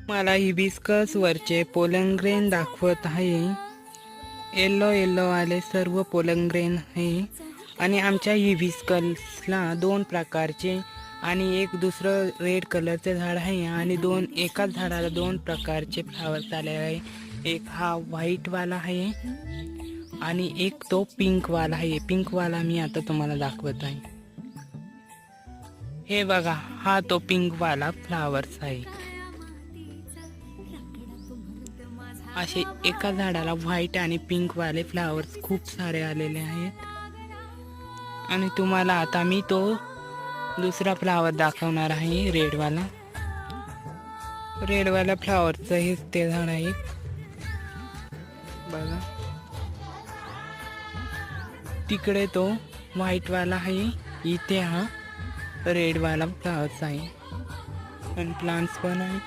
मला हिबिस्कस वरचे पोलंग्रेन दाखवत आहे. येलो येलो वाले सर्व पोलंग्रेन आहे. आणि आमच्या हिबिस्कसला 2 प्रकारचे आणि एक दुसरं रेड कलरचे झाड आहे. आणि एकाच झाडाला 2 प्रकारचे फ्लावर्स आले आहे. एक हा व्हाईट वाला आहे आणि एक तो पिंक वाला आहे. पिंक वाला मी आता तुम्हाला दाखवत आहे. हे बघा, हा तो पिंक वाला फ्लावर्स आहे. असे एका झाडाला व्हाईट आणि पिंक वाले फ्लावर्स खूप सारे आलेले आहेत. आणि तुम्हाला आता मी तो दुसरा फ्लावर दाखवणार आहे, रेडवाला. रेडवाला फ्लावरचं हेच ते झाड आहे बघा. तिकडे तो व्हाईटवाला आहे, इथे हा रेडवाला फ्लावर्स आहे आणि प्लांट्स पण आहे.